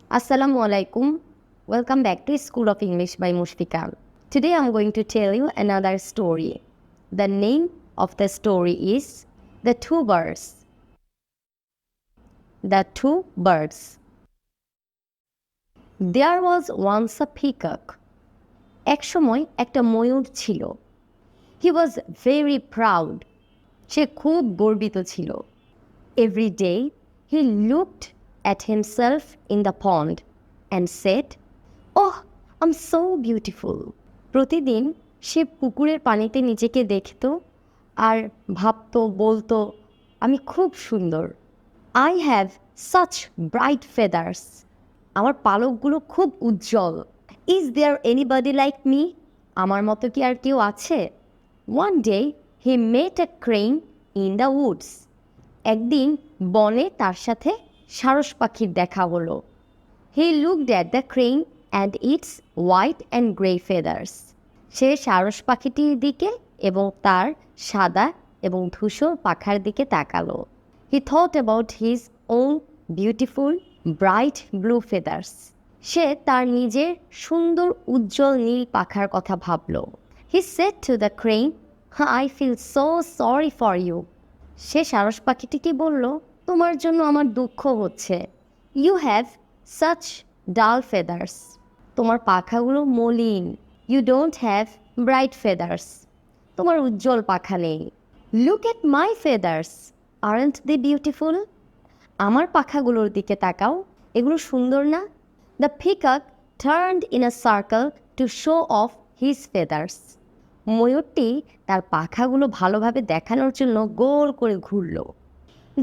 Assalamu alaikum. Welcome back to School of English by Musfeka. Today I'm going to tell you another story. The name of the story is The Two Birds. The Two Birds. There was once a peacock. এক সময় একটা ময়ূর ছিল. He was very proud. সে খুব গর্বিত ছিল. Every day he looked at himself in the pond and said, "Oh, I'm so beautiful." প্রতিদিন সে পুকুরের পানিতে নিজেকে দেখত আর ভাবতো বলতো, আমি খুব সুন্দর। I have such bright feathers. আমার পালকগুলো খুব উজ্জ্বল। Is there anybody like me? আমার মতো কি আর কেউ আছে? One day he met a crane in the woods. একদিন বনে তার সাথে সারস পাখির দেখা হলো। He looked at the crane and its white and grey feathers. সে সারস পাখিটির দিকে এবং তার সাদা এবং ধূসর পাখার দিকে তাকালো। He thought about his own beautiful bright blue feathers. সে তার নিজের সুন্দর উজ্জ্বল নীল পাখার কথা ভাবল। He said to the crane, I feel so sorry for you. সে সারস পাখিটিকে বলল, তোমার জন্য আমার দুঃখ হচ্ছে। You have such dull feathers. তোমার পাখাগুলো মলিন। You don't have bright feathers. তোমার উজ্জ্বল পাখা নেই। Look at my feathers. Aren't they beautiful? আমার পাখাগুলোর দিকে তাকাও, এগুলো সুন্দর না? The peacock turned in a circle to show off his feathers. ময়ূরটি তার পাখাগুলো ভালোভাবে দেখানোর জন্য গোল করে ঘুরল।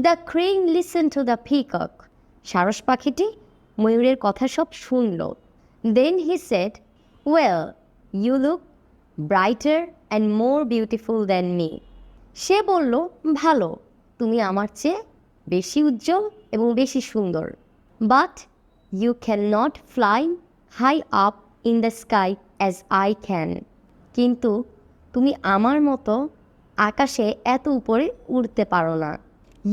The crane listened to the peacock. সারস পাখিটি ময়ূরের কথা সব শুনল। Then he said, Well, you look brighter and more beautiful than me. সে বলল, ভালো, তুমি আমার চেয়ে বেশি উজ্জ্বল এবং বেশি সুন্দর। But you cannot fly high up in the sky as I can. কিন্তু তুমি আমার মতো আকাশে এত উপরে উড়তে পারো না।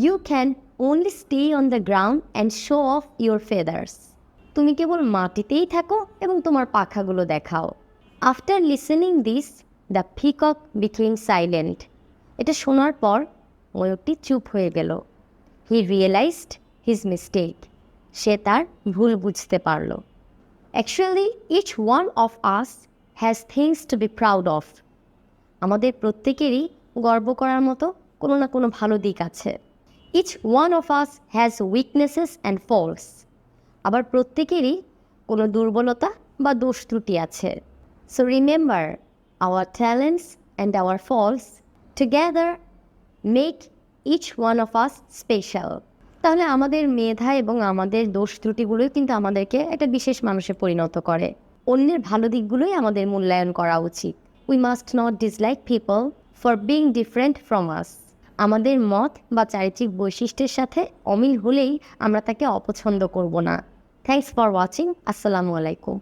You can only stay on the ground and show off your feathers. তুমি কেবল মাটিতেই থাকো এবং তোমার পাখাগুলো দেখাও। After listening this, the peacock became silent. এটা শোনার পর ময়ূরটি চুপ হয়ে গেল। He realized his mistake. সে তার ভুল বুঝতে পারল। Actually, each one of us has things to be proud of. আমাদের প্রত্যেকেরই গর্ব করার মতো কোনো না কোনো ভালো দিক আছে। Each one of us has weaknesses and faults. আবার প্রত্যেকেরই কোনো দুর্বলতা বা দোষ ত্রুটি আছে। So remember, our talents and our faults together make each one of us special. তাহলে আমাদের মেধা এবং আমাদের দোষ ত্রুটিগুলোই কিন্তু আমাদেরকে একটা বিশেষ মানুষে পরিণত করে। অন্যের ভালো দিকগুলোই আমাদের মূল্যায়ন করা উচিত। We must not dislike people for being different from us. আমাদের মত বা চারিত্রিক বৈশিষ্ট্যের সাথে অমিল হলেই আমরা তাকে অপছন্দ করব না। Thanks for watching. Assalamu alaikum.